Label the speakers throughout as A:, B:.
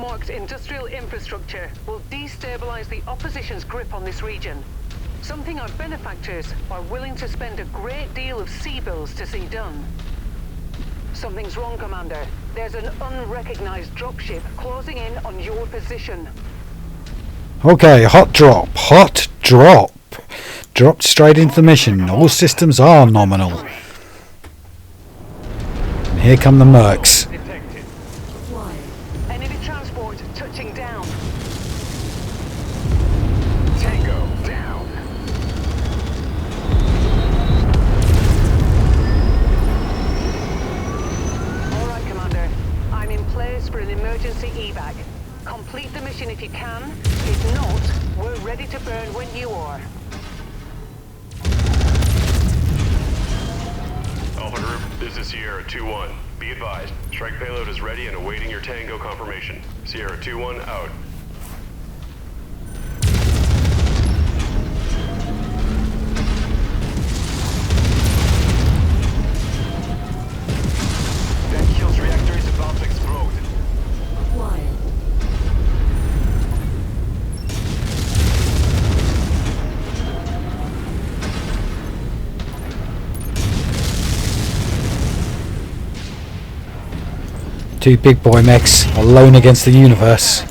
A: marked industrial infrastructure will destabilize the opposition's grip on this region. Something our benefactors are willing to spend a great deal of sea bills to see done. Something's wrong, Commander. There's an unrecognized dropship closing in on your position.
B: Okay, hot drop. Hot drop. Dropped straight into the mission. All systems are nominal. And here come the mercs.
A: Enemy transport touching down.
C: Tango down.
A: All right, Commander. I'm in place for an emergency evac. Complete the mission if you can. If not, we're ready to burn when you are.
D: Alpha Group, this is Sierra 2-1. Be advised, strike payload is ready and awaiting your Tango confirmation. Sierra 2-1 out.
C: That Hill's reactor is about to explode.
E: Quiet.
B: Two big boy mechs alone against the universe.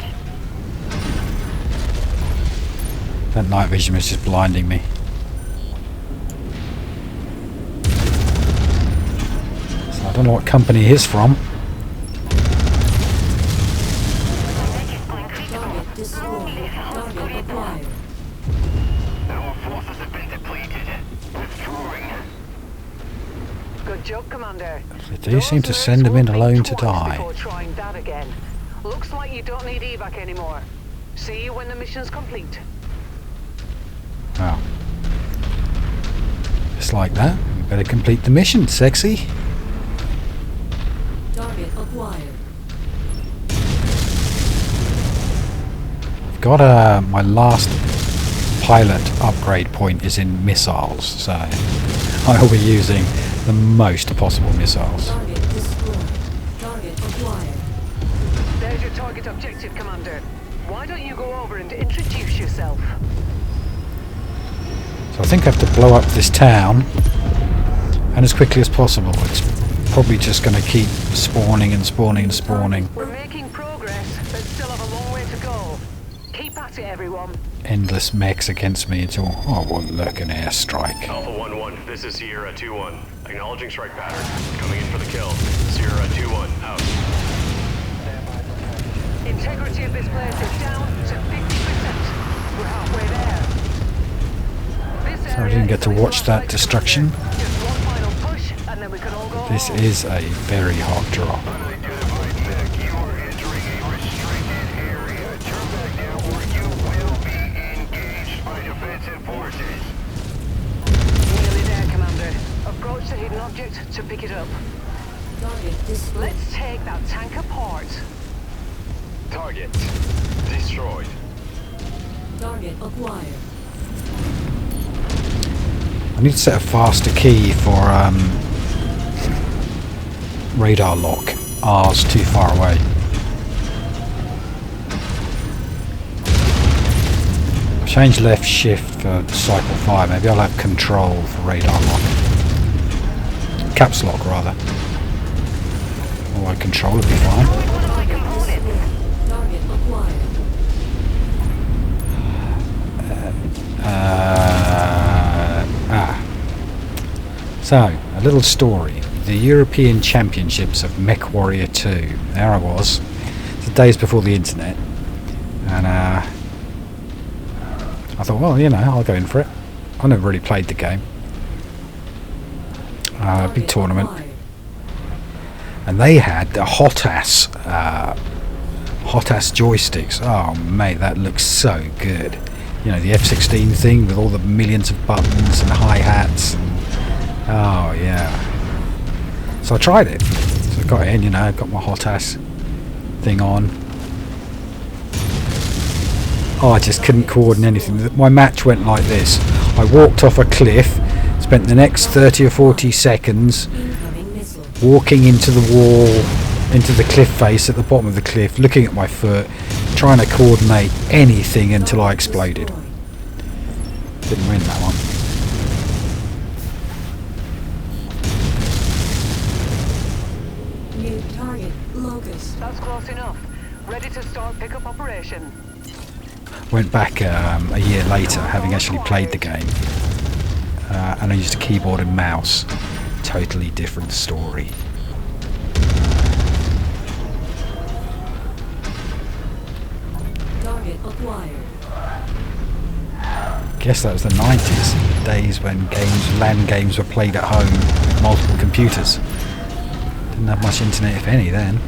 B: That night vision was just blinding me. So I don't know what company he's from.
E: Target destroyed. Target acquired.
C: Our forces have been depleted. Withdrawing.
A: Good job, Commander.
B: They do seem to send them in alone to die.
A: Before trying that again. Looks like you don't need evac anymore. See you when the mission's complete.
B: Well, just like that, we better complete the mission, sexy.
E: Target acquired.
B: I've got my last pilot upgrade point is in missiles, so I'll be using the most possible missiles.
E: Target destroyed. Target acquired.
A: There's your target objective, Commander. Why don't you go over and introduce yourself?
B: So I think I have to blow up this town, and as quickly as possible. It's probably just going to keep spawning and spawning and spawning.
A: We're making progress, but still have a long way to go. Keep at it, everyone.
B: Endless mechs against me until, oh, well, look, an airstrike.
D: Alpha 1-1, this is Sierra 2-1. Acknowledging strike pattern. Coming in for the kill. Sierra 2-1 out.
A: Integrity of this place is down to 50%. We're halfway there. This
B: So I didn't get to
A: area is
B: watch that destruction.
A: Just one final push, and then we can all go
B: This
A: home.
B: is a very hot drop.
C: Unidentified mech, you are entering a restricted area. Turn back now or you will be engaged by defensive forces.
A: Nearly there, Commander. Approach the hidden object to pick it up.
E: Target destroyed.
A: Let's take that tank apart.
C: Target destroyed.
E: Target acquired.
B: I need to set a faster key for radar lock. R's too far away. I've changed left shift for cycle 5. Maybe I'll have control for radar lock. Caps lock rather. Or control would be fine.
E: Target acquired.
B: So, a little story. The European Championships of Mechwarrior 2. There I was. The days before the internet. And I thought, well, you know, I'll go in for it. I never really played the game. Big tournament. And they had the hot-ass joysticks. Oh, mate, that looks so good. You know, the F-16 thing with all the millions of buttons and hi-hats. Oh, yeah. So I tried it. So I got in, you know, got my hot-ass thing on. Oh, I just couldn't coordinate anything. My match went like this. I walked off a cliff, spent the next 30 or 40 seconds
E: Incoming missile.
B: walking into the wall, into the cliff face at the bottom of the cliff, looking at my foot, trying to coordinate anything until I exploded. Didn't win that one.
E: New target, Locust.
A: That's close enough. Ready to start pickup operation.
B: Went back a year later, having actually played the game, and I used a keyboard and mouse. Totally different story.
E: Target acquired.
B: Guess that was the 90s, days when LAN games were played at home with multiple computers. Didn't have much internet, if any, then.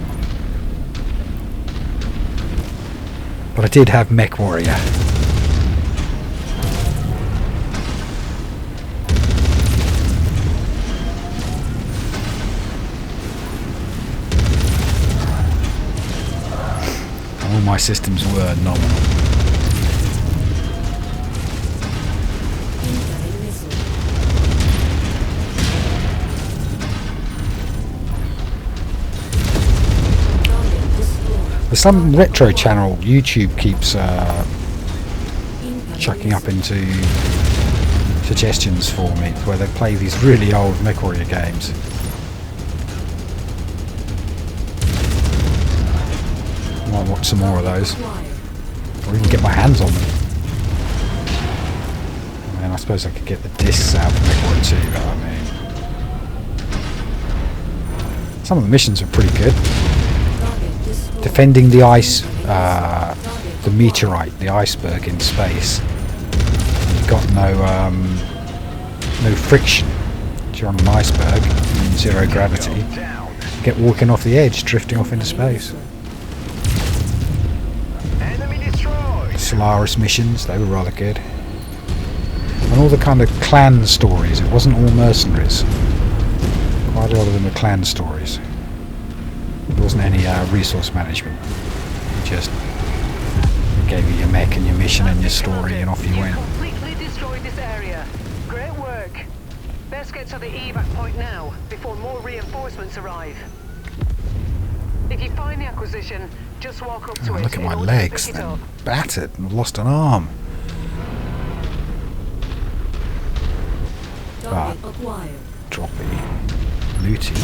B: But I did have Mechwarrior. And all my systems were nominal.
E: Incoming missile. Target destroyed.
B: There's some retro channel YouTube keeps
E: Incoming
B: chucking up
E: missile.
B: into suggestions for me, where they play these really old Mechwarrior games. Might watch some more of those,
E: Acquired.
B: or even get my hands on them. And I suppose I could get the discs out from Mechwarrior too, but I mean, some of the missions are pretty good.
E: Target destroyed.
B: Defending the ice, the meteorite, the iceberg in space. You've got no friction. You're on an iceberg, zero gravity.
C: Down.
B: Get walking off the edge, drifting off into space.
C: Enemy destroyed.
B: Solaris missions, they were rather good. And all the kind of clan stories. It wasn't all mercenaries. Quite a lot of them were clan stories. There wasn't any resource management. You just gave you your mech and your mission and your story, and off you went.
A: Completely destroyed this area. Great work. Best get to the evac point now, before more reinforcements arrive. If you find the acquisition, just walk up to
B: Oh,
A: it.
B: look at
A: in
B: my
A: order to
B: legs,
A: pick it
B: they're
A: up.
B: battered and I've lost an arm.
E: Target acquired.
B: Droppy. Looty.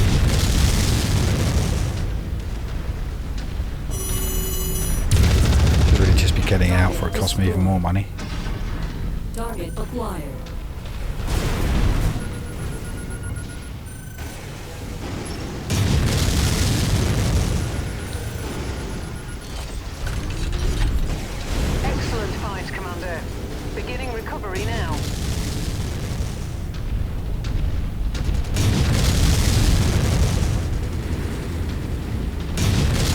B: Should really just be getting out for it costs me even more money.
E: Target acquired.
A: Excellent fight, Commander. Beginning recovery now.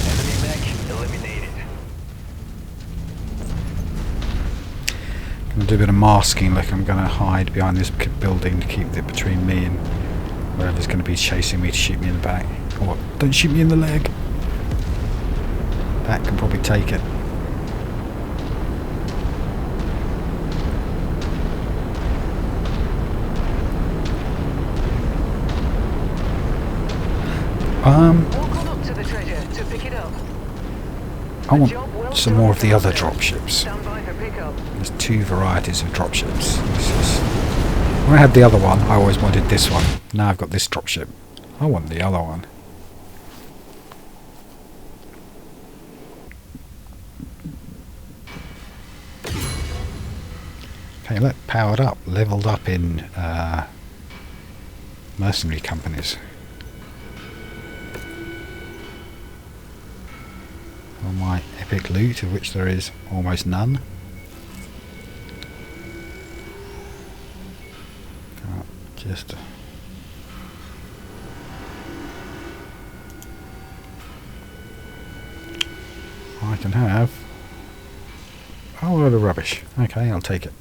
C: Enemy mech eliminated.
B: I'm going to do a bit of masking. Look, I'm going to hide behind this building to keep it between me and whoever's going to be chasing me to shoot me in the back. Or don't shoot me in the leg. That can probably take it.
A: Walk on up to the treasure to pick it up.
B: I
A: The job well
B: want some
A: done,
B: more of the other
A: Commander.
B: dropships.
A: Stand by for pickup.
B: There's two varieties of dropships. When I had the other one, I always wanted this one. Now I've got this dropship. I want the other one. Okay, look, powered up, leveled up in mercenary companies. All my epic loot, of which there is almost none. Just I can have a whole load of rubbish. Okay, I'll take it.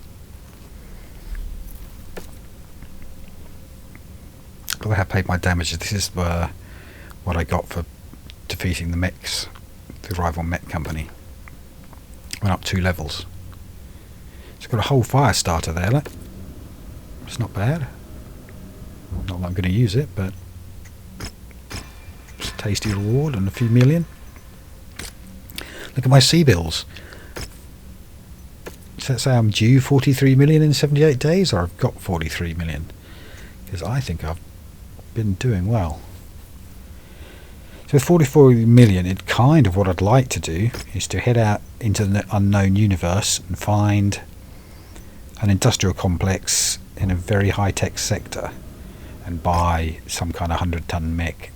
B: But I have paid my damages. This is what I got for defeating the mechs, the rival mech company. Went up 2 levels. It's got a whole fire starter there, look. It's not bad. Not that I'm going to use it, but just tasty reward and a few million. Look at my sea bills. Does that say I'm due 43 million in 78 days, or I've got 43 million? Because I think I've been doing well. So with 44 million, it kind of what I'd like to do is to head out into the unknown universe and find an industrial complex in a very high-tech sector and buy some kind of 100-ton mech,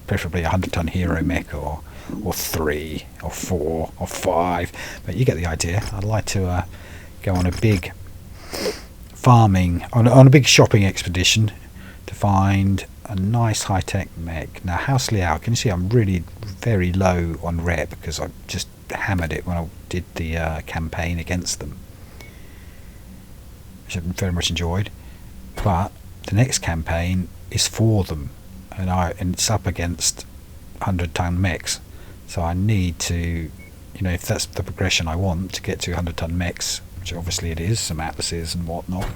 B: preferably a 100-ton hero mech, or 3 or 4 or 5, but you get the idea. I'd like to go on a big farming, on a big shopping expedition to find a nice high-tech mech. Now Raselhague, can you see I'm really very low on rep because I just hammered it when I did the campaign against them, which I very much enjoyed. But the next campaign is for them, and it's up against 100-ton mechs. So I need to, you know, if that's the progression I want to get to 100-ton mechs, which obviously it is, some atlases and whatnot,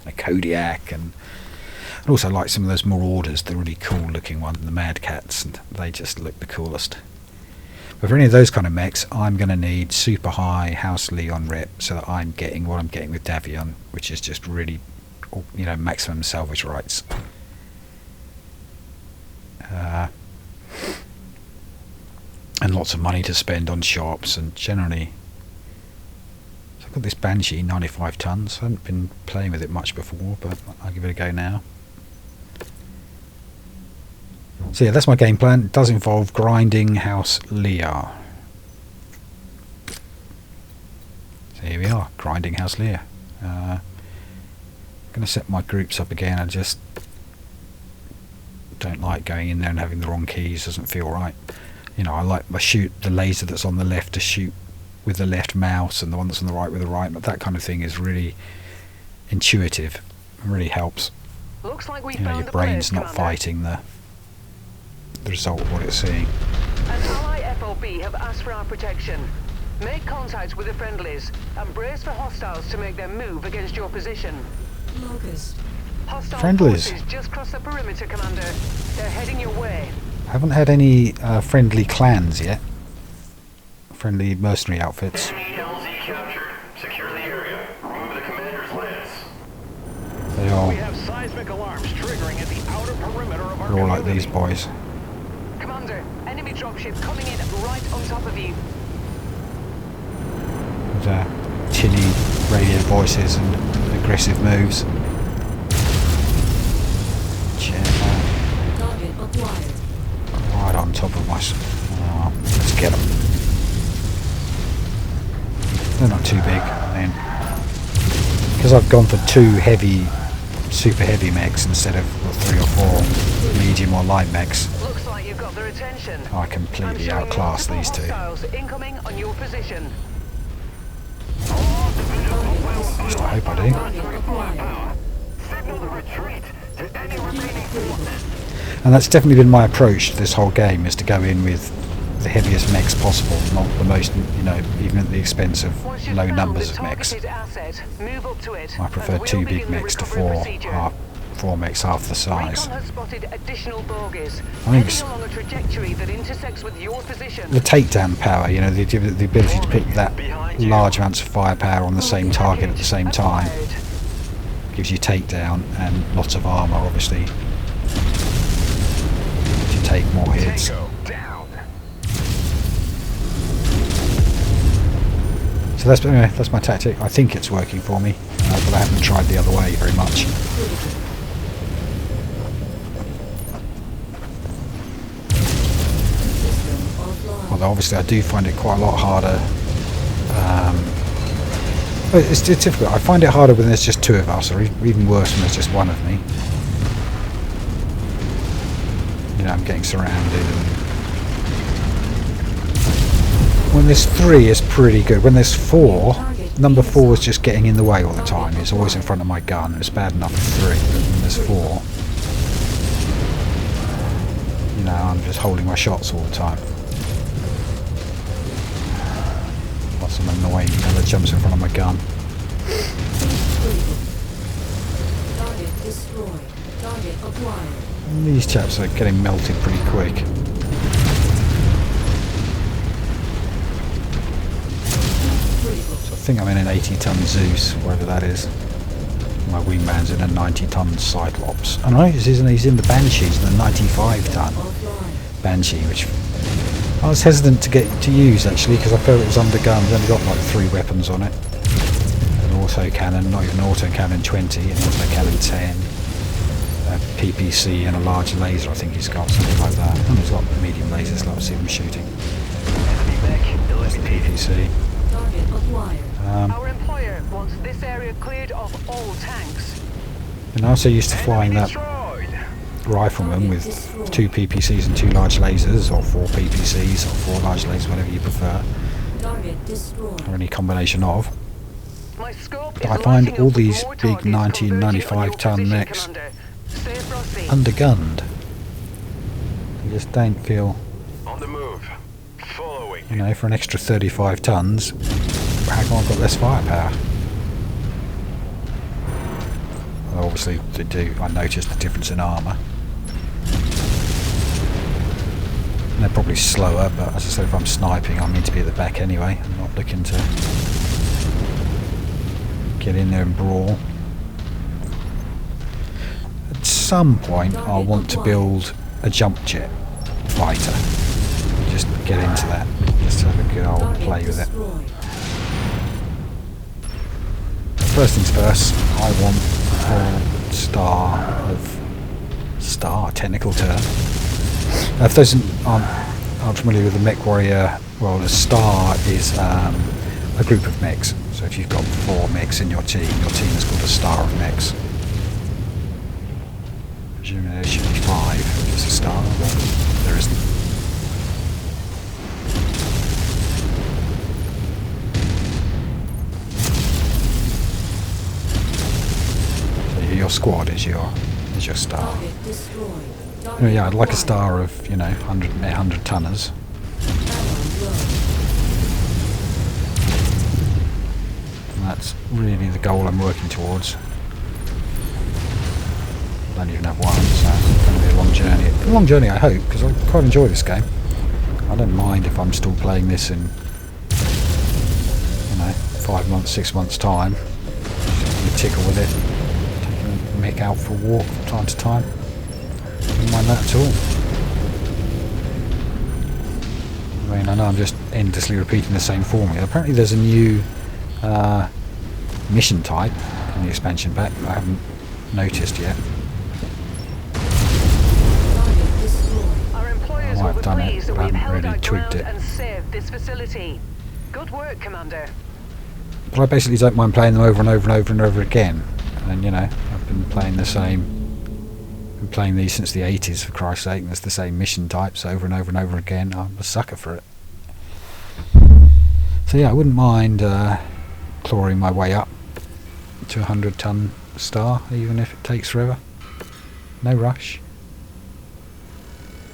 B: a Kodiak, and I also like some of those Marauders, the really cool looking ones, the Mad Cats, and they just look the coolest. But for any of those kind of mechs, I'm going to need super high Raselhague on rep so that I'm getting what I'm getting with Davion, which is just really, you know, maximum salvage rights. And lots of money to spend on shops, and generally, so I've got this Banshee 95 tons. I haven't been playing with it much before, but I'll give it a go now. So yeah, that's my game plan. It does involve grinding Raselhague. So here we are, grinding Raselhague. I'm going to set my groups up again. I just don't like going in there and having the wrong keys. Doesn't feel right. You know, I shoot the laser that's on the left to shoot with the left mouse, and the one that's on the right with the right. But that kind of thing is really intuitive. It really helps.
A: Looks like we
B: You know,
A: found
B: your
A: the
B: brain's
A: place,
B: not
A: Commander.
B: fighting the result of what it's seeing.
A: An ally FOB have asked for our protection. Make contact with the friendlies and brace for hostiles to make their move against your position.
E: Locust.
A: Hostile
B: Friendlies.
A: forces just crossed the perimeter, Commander. They're heading your way.
B: I haven't had any friendly clans yet. Friendly mercenary outfits.
C: Enemy LZ captured. Secure the area. Remove the commander's lance.
B: They all,
F: We have seismic alarms triggering at the outer perimeter of our
B: they're all like
F: community.
B: these boys.
A: Commander, enemy dropship coming in right on top of you.
B: With tinny radio voices and aggressive moves.
E: Target acquired.
B: Right on top of my... Oh, let's get them. They're not too big. I mean, because I've gone for 2 heavy, super heavy mechs instead of 3 or 4 medium or light mechs,
A: Looks like you've got their attention.
B: I
A: I'm
B: completely
A: showing
B: outclass
A: multiple
B: these 2.
A: hostiles incoming on your position.
B: At least I hope I do.
E: Target acquired.
C: Signal the retreat to any remaining forces.
B: And that's definitely been my approach to this whole game, is to go in with the heaviest mechs possible, not the most, you know, even at the expense of
A: Once you've
B: low
A: found
B: numbers
A: the
B: of mechs.
A: targeted asset, move up to it.
B: I prefer
A: and we'll
B: 2
A: begin
B: big
A: the
B: mechs to
A: recovery
B: 4
A: procedure.
B: 4 mechs half the size.
A: Recon has spotted additional bogies,
B: think it's-
A: heading along a trajectory that intersects with your position.
B: The takedown power, you know, the ability to put that large amounts of firepower on the same target at the same time
A: Acquired.
B: gives you takedown and lots of armor, obviously, to take more hits.
C: Tango down.
B: So that's, anyway, that's my tactic. I think it's working for me, but I haven't tried the other way very much.
E: System offline.
B: Although obviously I do find it quite a lot harder. Well, it's difficult. I find it harder when there's just 2 of us, or even worse when there's just 1 of me. You know, I'm getting surrounded. And when there's 3, it's pretty good. When there's 4, number 4 is just getting in the way all the time. It's always in front of my gun. It's bad enough with 3, but when there's 4, you know, I'm just holding my shots all the time. Lots of annoying fella jumps in front of my gun.
E: Target destroyed. Target acquired.
B: And these chaps are getting melted pretty quick. So I think I'm in an 80-ton Zeus, wherever that is. My wingman's in a 90-ton Cyclops. And I noticed he's in the Banshees, the 95-ton Banshee, which I was hesitant to get to use actually because I felt it was undergunned. It's only got like 3 weapons on it. An auto cannon, not even auto cannon 20, an auto cannon 10, a PPC and a large laser I think he's got, something like that. And he's got medium lasers, like I see him shooting. That's the PPC.
E: Target acquired.
A: Our employer wants this area cleared of all tanks.
B: And I also used to flying that rifleman with 2 PPCs and 2 large lasers, or 4 PPCs or 4 large lasers, whatever you prefer,
E: Target destroyed.
B: or any combination of.
A: My scope
B: But
A: is
B: I find
A: lighting
B: all
A: up
B: these
A: more
B: big
A: targets
B: 90 and
A: converging on your
B: 95-ton
A: position,
B: mechs
A: Commander. Stay frosty.
B: undergunned. You just don't feel,
D: On the move. Following.
B: you know, for an extra 35 tons, how come I've got less firepower? Well, obviously they do. I noticed the difference in armour. And they're probably slower, but as I said, if I'm sniping, I need to be at the back anyway. I'm not looking to get in there and brawl. At some point, I'll want to build a jump jet fighter. Just get into that. Just have a good old play with it.
E: Destroyed.
B: First things first, I want a star, technical term. If those aren't familiar with the Mechwarrior, well, a star is a group of mechs. So if you've got 4 mechs in your team is called a star of mechs. Presumably there should be 5 if it's a star, but there isn't. Your squad is your star.
E: Target destroyed.
B: Oh, yeah, I'd like a star of, you know, 100 tonners. And that's really the goal I'm working towards. I don't even have one, so it's going to be a long journey. A long journey, I hope, because I quite enjoy this game. I don't mind if I'm still playing this in, you know, 5 months, 6 months time. Just tickle with it. Mech out for a walk from time to time. Don't mind that at all. I mean, I know I'm just endlessly repeating the same formula. Apparently there's a new mission type in the expansion pack that I haven't noticed yet.
A: Our employers
B: I might
A: will
B: have
A: be
B: done it,
A: pleased that
B: but I
A: we've
B: haven't
A: held
B: really
A: our
B: tweaked
A: ground
B: it.
A: and saved this facility. Good work, Commander.
B: But I basically don't mind playing them over and over and over and over again. And you know, I've been playing these since the 80s, for Christ's sake, and there's the same mission types over and over and over again. I'm a sucker for it. So yeah, I wouldn't mind clawing my way up to a 100-ton star, even if it takes forever. No rush.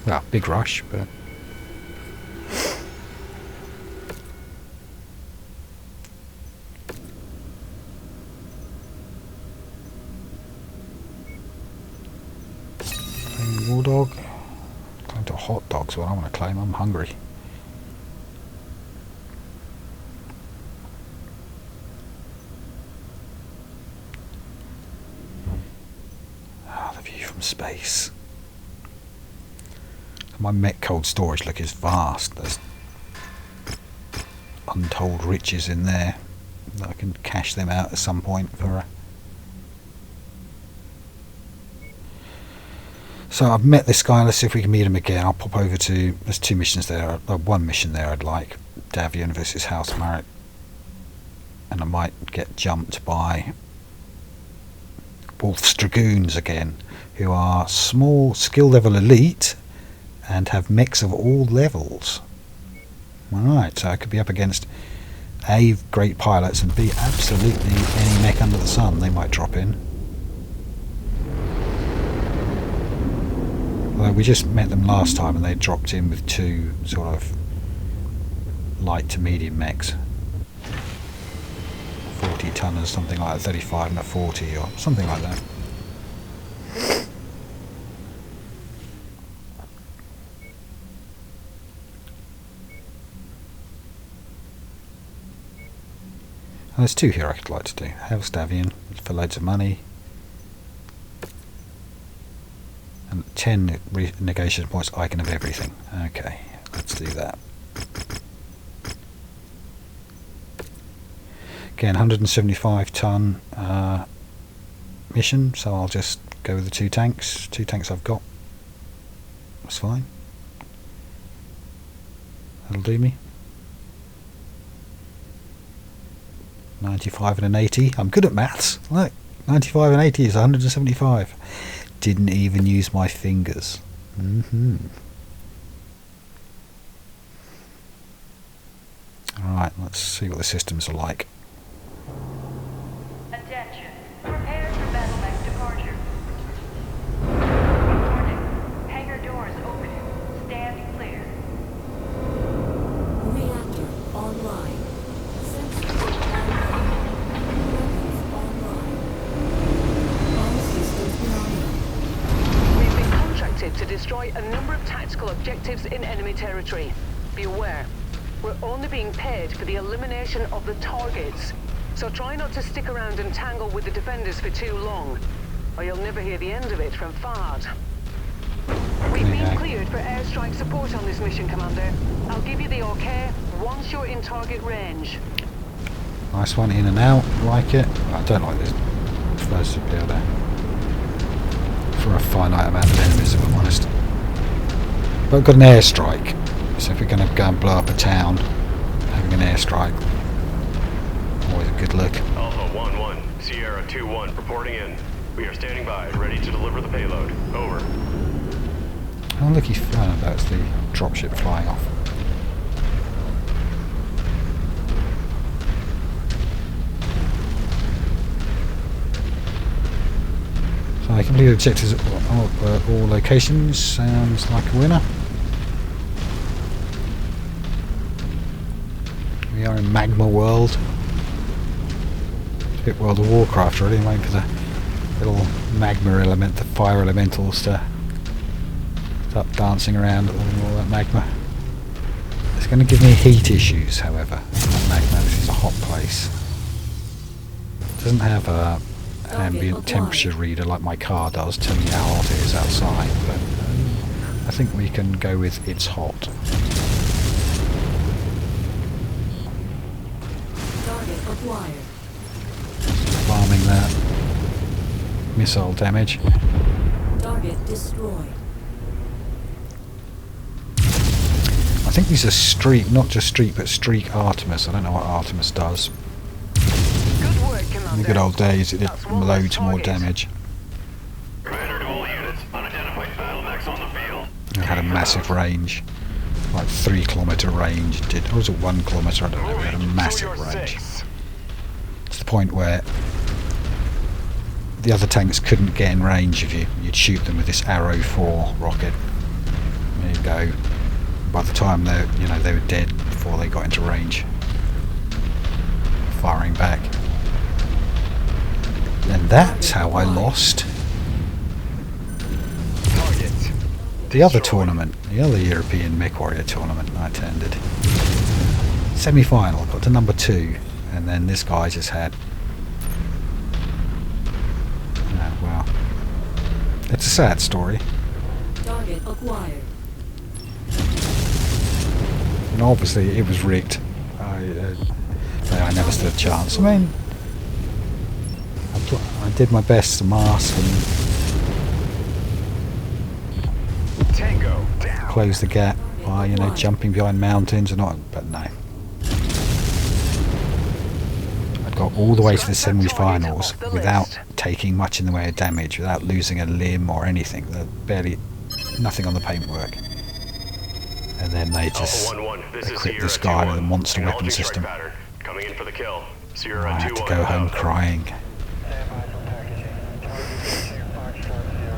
B: Well, big rush, but war dog. Claim to a hot dog's what I want to claim. I'm hungry. Ah, the view from space. My mech cold storage look is vast. There's untold riches in there. I can cash them out at some point for a... So I've met this guy. Let's see if we can meet him again. I'll pop over to... There's 2 missions there. One mission there I'd like. Davian versus House Marek. And I might get jumped by Wolf's Dragoons again, who are small skill level elite and have mechs of all levels. Alright, so I could be up against A, great pilots, and B, absolutely any mech under the sun they might drop in. Although we just met them last time and they dropped in with 2 sort of light to medium mechs. 40 tonners, something like that, 35 and a 40 or something like that. there's two here I could like to do. Hellstavian for loads of money. And 10 negotiation points, I can have everything. Okay, let's do that. Again, 175 ton mission, so I'll just go with the 2 tanks. 2 tanks I've got. That's fine. That'll do me. 95 and an 80. I'm good at maths. Look, 95 and 80 is 175. Didn't even use my fingers. Alright, let's see what the systems are like.
G: Attention. Prepare for BattleTech departure. Warning. Hangar doors opening. Stand clear.
E: Reactor online. Sensors online. Weapons online. All systems nominal.
A: We've been contracted to destroy a number of tactical objectives in enemy territory. Be aware, we're only being paid for the elimination of the targets. So try not to stick around and tangle with the defenders for too long, or you'll never hear the end of it from Fard. We've been cleared for airstrike support on this mission, Commander. I'll give you the okay once you're in target range.
B: Nice one, in and out, like it. I don't like this first appeal there. For a finite amount of enemies, if I'm honest. But I've got an airstrike, so if we're going to go and blow up a town, having an airstrike, always a good look.
D: Alpha 1-1, Sierra 2-1, reporting in. We are standing by, ready to deliver the payload. Over.
B: Oh look, he's flying. That's the dropship flying off. So I complete objectives at all locations. Sounds like a winner. We are in Magma World. It's a bit World of Warcraft really, waiting for the little magma element, the fire elementals to start dancing around all that magma. It's going to give me heat issues, however. Magma, this is a hot place. It doesn't have an ambient temperature reader like my car does, telling me how hot it is outside, but I think we can go with it's hot.
E: Target acquired.
B: Farming that missile damage.
E: Target destroyed.
B: I think these are streak, not just streak, but streak Artemis. I don't know what Artemis does.
A: Good work, Commander.
B: In the good old days, it did
A: That's one less
B: loads more
A: target.
B: damage.
C: Commander to all units. Unidentified battle mechs on the field.
B: It had a massive range, like 3 kilometre range. It did, or was it 1 kilometre? I don't know. It had a massive range. To the point where the other tanks couldn't get in range of you. You'd shoot them with this Arrow 4 rocket. There you go. By the time they were dead before they got into range. Firing back. And that's how I lost the other tournament, the other European Mechwarrior tournament I attended. Semi-final, got to number 2, and then this guy just had... Oh, well. It's a sad story.
E: Target acquired.
B: And obviously it was rigged. I never stood a chance. I mean, I did my best to mask and
F: Tango down.
B: close the gap by, jumping behind mountains and not, but no. I got all the way to the semi-finals without taking much in the way of damage, without losing a limb or anything. Barely, nothing on the paintwork. And then they just equipped this guy with a monster weapon system.
D: Coming in for the kill. Sierra
B: I had to
D: 2-1
B: go home
D: Alpha.
B: crying.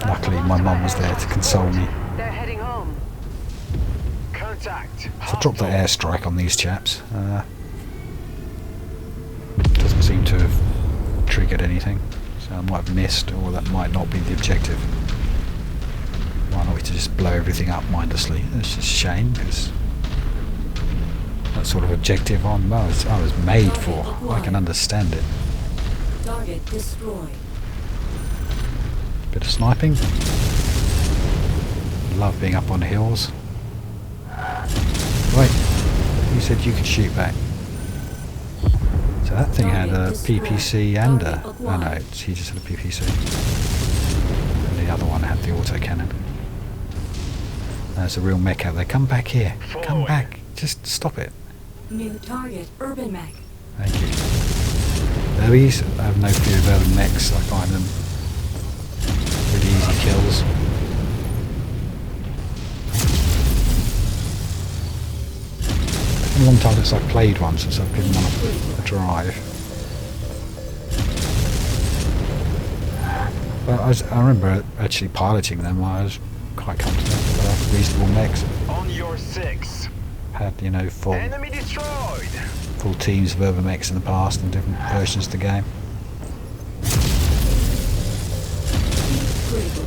B: Luckily my mum was there to console me.
A: They're heading home.
F: Contact.
B: So I dropped the airstrike on these chaps. Doesn't seem to have triggered anything. So I might have missed, or that might not be the objective. Why not we to just blow everything up mindlessly? It's just a shame, because that sort of objective on Mars. I was made for. I can understand it.
E: Target destroyed.
B: Bit of sniping. Love being up on hills. Wait, you said you could shoot back. So that thing had a PPC and a... Oh no, he just had a PPC. And the other one had the autocannon. That's a real mecha. They come back here. Come back. Just stop it.
E: New target, urban mech.
B: Thank you. These, I have no fear of urban mechs. I find them pretty easy kills. It's been a long time since I've played one, since I've given one a drive. But I remember actually piloting them. I was quite confident. Reasonable mechs.
F: On your 6.
B: Had, you know,
F: Enemy destroyed.
B: full teams of urban mechs in the past and different versions of the game.
E: Critical.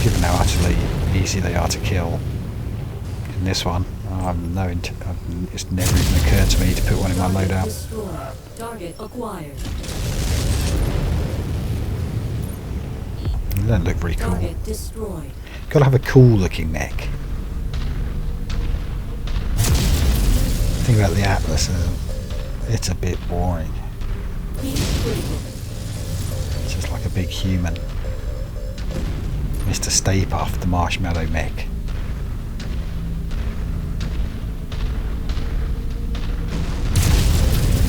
B: Given how utterly easy they are to kill in this one, it's never even occurred to me to put one in my loadout.
E: Destroyed. Target acquired.
B: They don't look very cool.
E: Target destroyed.
B: Gotta have a cool looking mech. Think about the Atlas, it's a bit boring.
E: Heat critical.
B: It's just like a big human. Mr. Stay Puft, the marshmallow mech.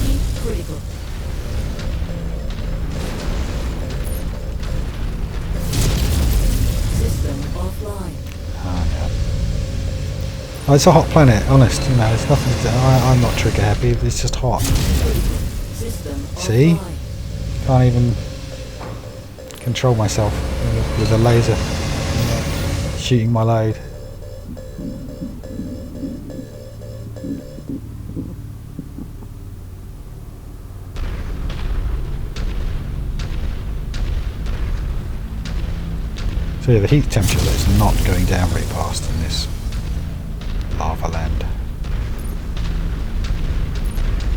E: Heat critical. System offline.
B: Oh, yeah. Oh, it's a hot planet, honest. You know, it's nothing. I'm not trigger happy. It's just hot.
E: System
B: See?
E: offline.
B: Can't even control myself with a laser shooting my load. So yeah, the heat temperature is not going down very fast in this lava land.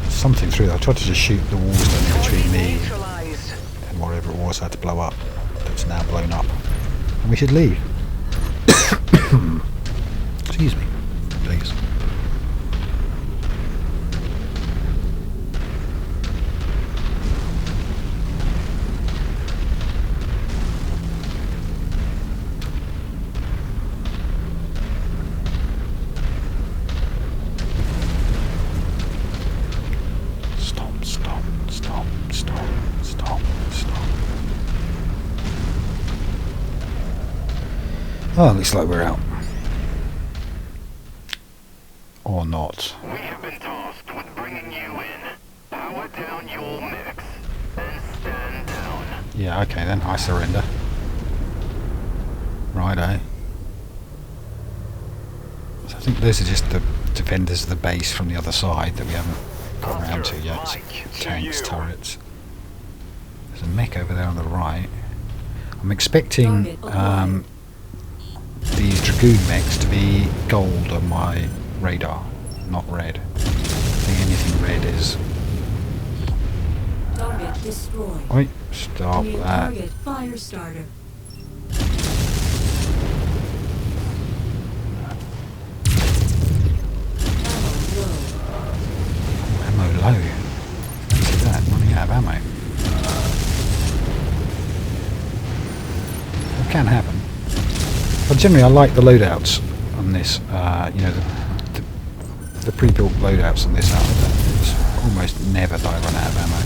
B: There's something through there. I tried to just shoot the walls down between me
A: Neutralized.
B: and whatever it was I had to blow up. That's now blown up. And we should leave. Excuse me, please. Stop, stop, stop, stop, stop, stop. Oh, looks like we're out. Or not.
C: We have been tasked with bringing you in. Power down your mix and stand down.
B: Yeah, okay then, I surrender. Righto. So I think those are just the defenders of the base from the other side that we haven't got around to yet. Tanks, turrets. There's a mech over there on the right. I'm expecting these Dragoon mechs to be gold on my radar, not red. I think anything red is...
E: Target destroyed.
B: Wait, stop
E: New
B: that.
E: target fire starter. Ammo
B: Ammo
E: low.
B: low. Fancy that, running out of ammo. It can happen. But generally I like the loadouts on this, you know, the pre-built loadouts on this outfit. It's almost never that I run out of ammo.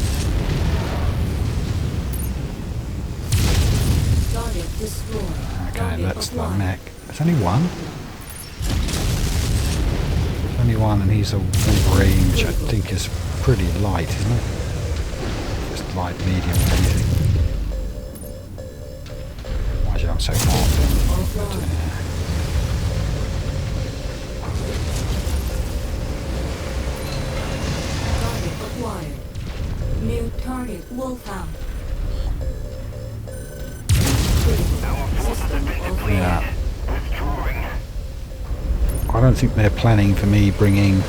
E: Target destroyed.
B: Okay,
E: Target
B: that's the
E: acquired.
B: mech. There's only one. There's only one, and he's a Wolverine, which I think is pretty light, isn't it? Just light, medium, anything. Why is it I'm so hot?
E: Target acquired. New target Wolfhound.
B: Yeah.
C: Withdrawing.
B: I don't think they're planning for me bringing...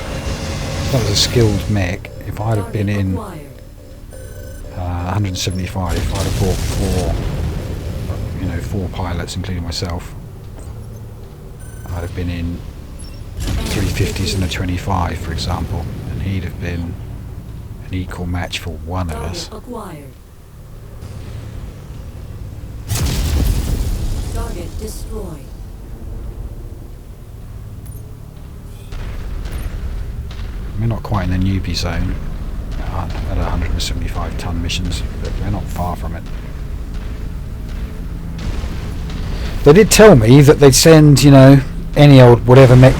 B: That was a skilled mech. If I'd have been in 175, I'd have brought 4 pilots, including myself. I'd have been in 350s and a 25, for example, and he'd have been an equal match for one of us.
E: Acquired. Target destroyed.
B: We're not quite in the newbie zone at 175 ton missions, but we're not far from it. They did tell me that they'd send, any old whatever mech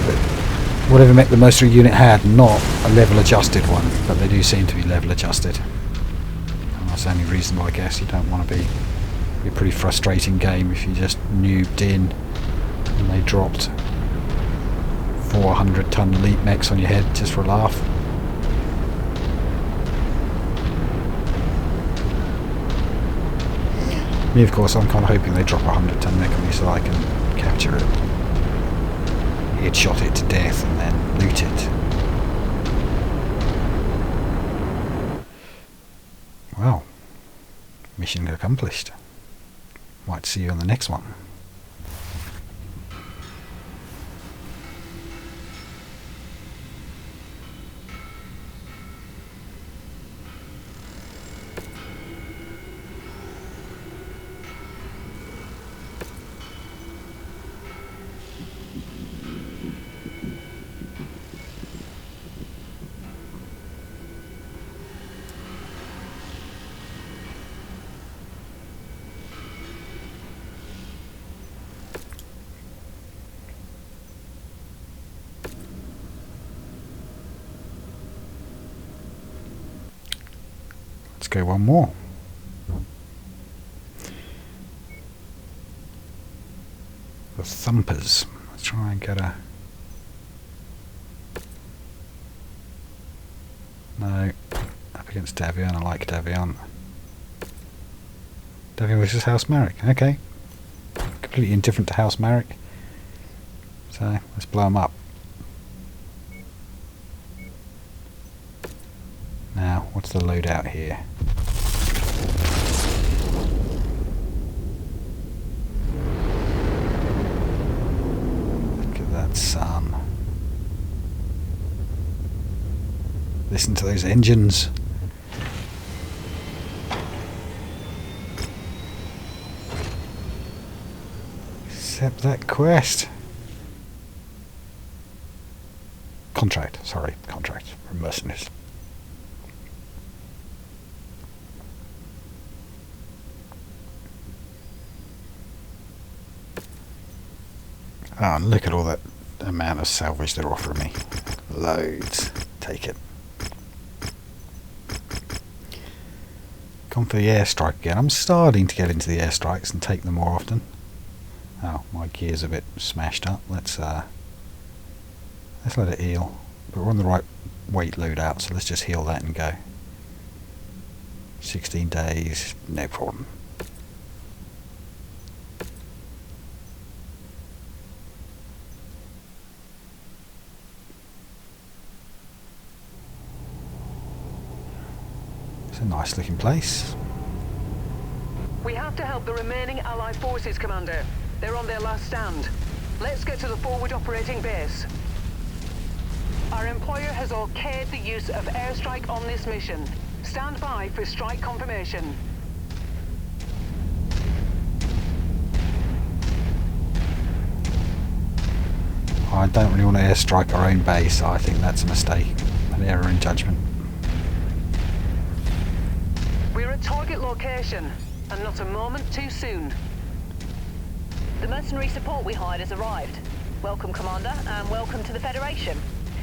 B: the mercenary unit had, not a level adjusted one, but they do seem to be level adjusted. And that's the only reasonable, I guess. You don't want to be a pretty frustrating game if you just noobed in and they dropped 400 ton elite mechs on your head just for a laugh. Me, of course, I'm kind of hoping they drop a 100 ton mech on me so I can capture it, headshot it to death and then loot it. Well, mission accomplished. Might see you on the next one. Let's go one more. The Thumpers. Let's try and get a... No. Up against Davion. I like Davion. Davion versus House Marek. Okay. Completely indifferent to House Marek. So, let's blow them up. Now, what's the loadout here? Look at that sun. Listen to those engines. Accept that quest. Contract, sorry, contract from Mercenaries. Oh, and look at all that amount of salvage they're offering me. Loads. Take it. Gone for the airstrike again. I'm starting to get into the airstrikes and take them more often. Oh, my gear's a bit smashed up. Let's let it heal. But we're on the right weight loadout, so let's just heal that and go. 16 days, no problem. A nice looking place.
A: We have to help the remaining Allied forces, Commander. They're on their last stand. Let's get to the forward operating base. Our employer has okayed the use of airstrike on this mission. Stand by for strike confirmation.
B: I don't really want to airstrike our own base. I think that's a mistake, an error in judgment.
A: We're at target location, and not a moment too soon.
G: The mercenary support we hired has arrived. Welcome, Commander, and welcome to the Federation.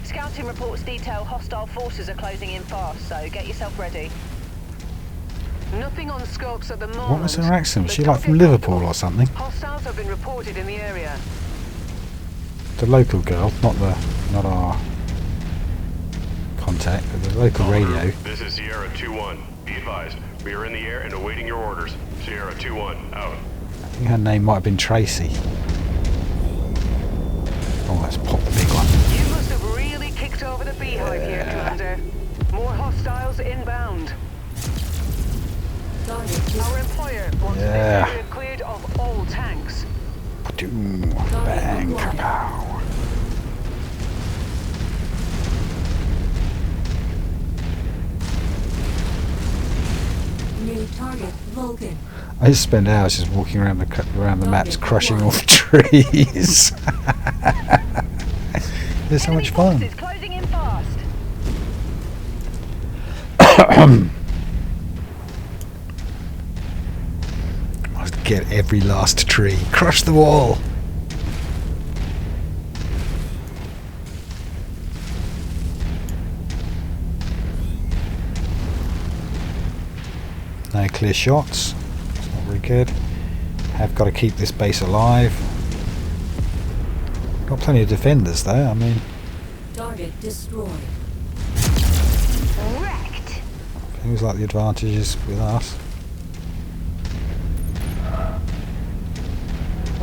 G: Scouting reports detail hostile forces are closing in fast, so get yourself ready.
A: Nothing on scopes at the moment.
B: What was her accent? Was she
A: The
B: like from
A: target
B: Liverpool or something?
A: Hostiles have been reported in the area.
B: The local girl, not our contact, but the local radio.
D: This is Sierra 2-1. Be advised, we are in the air and awaiting your orders. Sierra 2-1, out.
B: think her name might have been Tracy. Oh, let's pop the big one.
A: You must have really kicked over the beehive here, Commander. More hostiles inbound. Our employer wants this area cleared of all tanks.
B: Doom, bang, kapow.
E: New target, Vulcan.
B: I just spend hours just walking around the maps, crushing off trees. It's so much fun.
G: Forces closing in fast.
B: Must get every last tree. Crush the wall. No clear shots. It's not very good. Have got to keep this base alive. Got plenty of defenders though, I mean.
E: Target destroyed.
G: Wrecked.
B: Things like the advantages with us.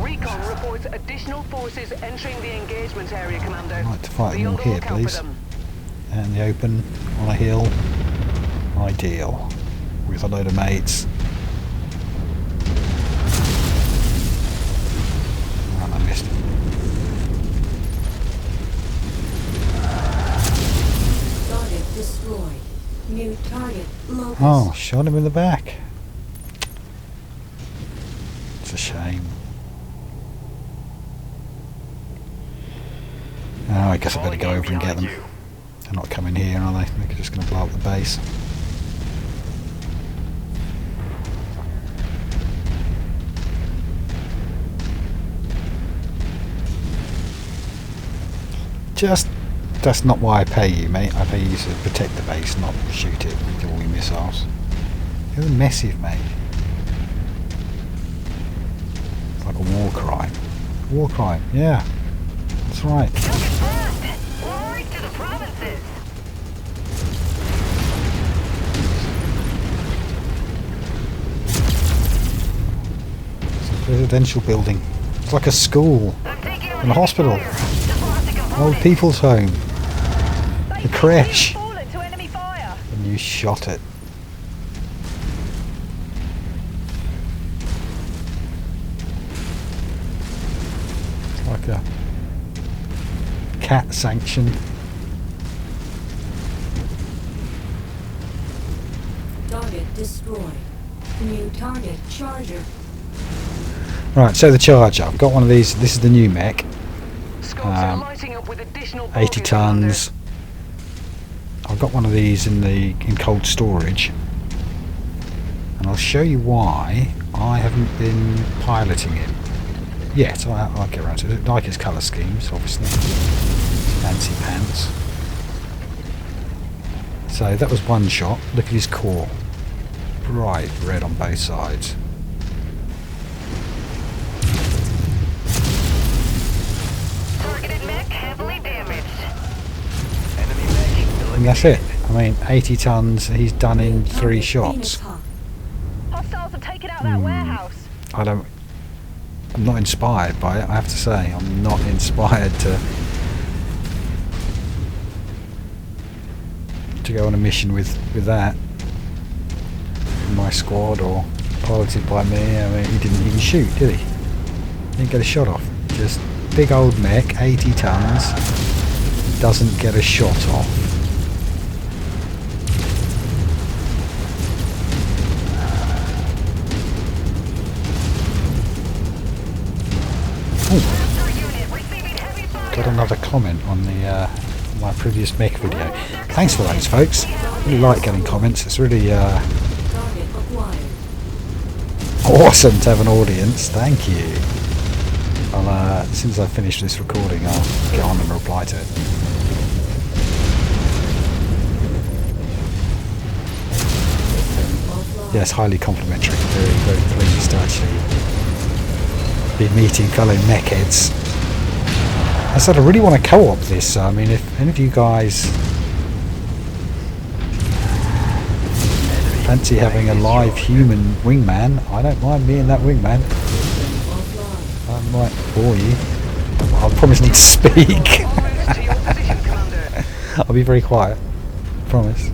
A: Recon reports additional forces entering the engagement area, Commander.
B: I'd like to fight
A: Be
B: them all
A: on the
B: here,
A: lookout for
B: please.
A: them.
B: Out in the open, on a hill. Ideal. With a load of mates. Oh, I missed him.
E: Target destroyed. New target, Locust.
B: Oh, shot him in the back. It's a shame. Oh, I guess I better go over and get them. They're not coming here, are they? They're just going to blow up the base. That's not why I pay you, mate. I pay you to protect the base, not shoot it with all your missiles. You're massive, mate. It's like a war crime. War crime, yeah. That's right.
G: Glory to the provinces.
B: It's a residential building. It's like a school and a hospital. An old people's home. A creche.
G: Fallen to enemy fire.
B: And you shot it. It's like a cat sanction.
E: Target destroyed. New target, Charger.
B: Right, so the Charger. I've got one of these. This is the new mech.
A: Scopes are lighting up with additional
B: 80
A: bogies,
B: tons. I've got one of these in cold storage, and I'll show you why I haven't been piloting it yet. I'll get around to it. I like its colour schemes, obviously. Fancy pants. So that was one shot. Look at his core. Bright red on both sides.
G: Targeted mech heavily damaged.
B: And that's it. I mean, 80 tons, he's done in 3 shots.
G: Hostiles have taken out that warehouse.
B: I'm not inspired by it, I have to say. I'm not inspired to go on a mission with that in my squad or piloted by me. I mean, he didn't even shoot, did he? Didn't get a shot off. Just big old mech, 80 tons, doesn't get a shot off. Got another comment on the my previous mech video. Thanks for those, folks. Really like getting comments. It's really awesome to have an audience. Thank you. I'll as soon as I finish this recording, I'll get on and reply to it. Yes, highly complimentary. Very, very pleased to actually be meeting fellow mech heads. I said I really want to co-op this. I mean, if any of you guys fancy having a live human wingman, I don't mind being that wingman. might bore you. I promise not to speak.
A: En route to your position, Commander.
B: I'll be very quiet. Promise.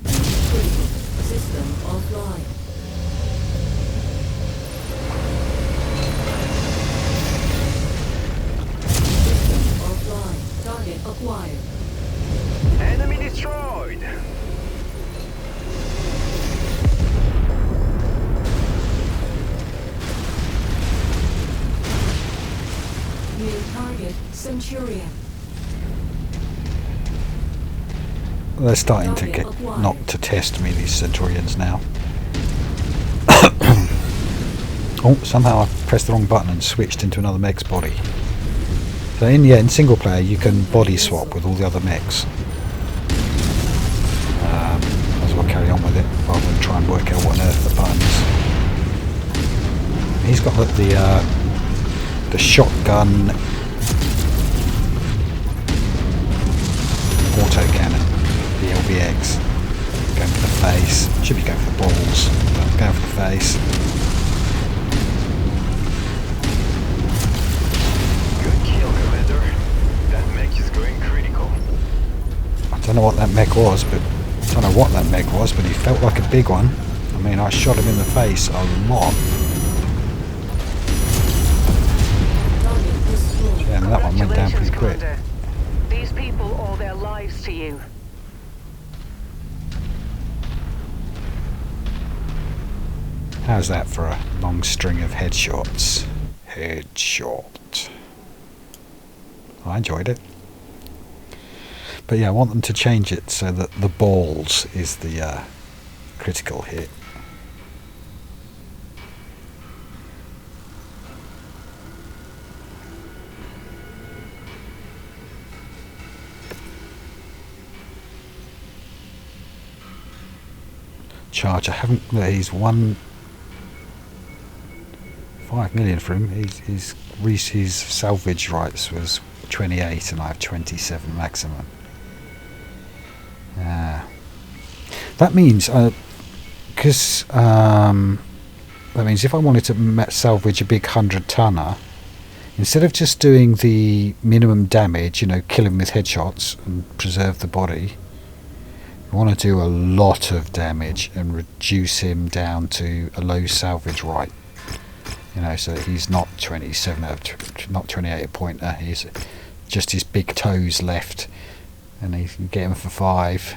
E: System offline. System offline. Target acquired.
F: Enemy destroyed.
E: New target Centurion.
B: They're starting to get not to test me, these Centurions now. Oh, somehow I pressed the wrong button and switched into another mech's body. So in the end, single player, you can body swap with all the other mechs. Might as well carry on with it rather than try and work out what on earth the buttons. He's got the shotgun auto cannon, the LBX. Going for the face. Should be going for the balls, but going for the face.
F: Good kill, Commander. That mech is going critical.
B: I don't know what that mech was, but he felt like a big one. I mean, I shot him in the face a lot.
E: Target destroyed.
B: Yeah, and that one went down pretty quick.
A: Commander. These people owe their lives to you.
B: How's that for a long string of headshots? Headshot. I enjoyed it. But yeah, I want them to change it so that the balls is the critical hit. Charge. I haven't. He's won 5 million for him. His salvage rights was 28, and I have 27 maximum. That means because that means if I wanted to salvage a big 100-tonner, instead of just doing the minimum damage, you know, kill him with headshots and preserve the body, I want to do a lot of damage and reduce him down to a low salvage right. You know, so that he's not 27, not 28 pointer. He's just his big toes left, and you can get him for 5.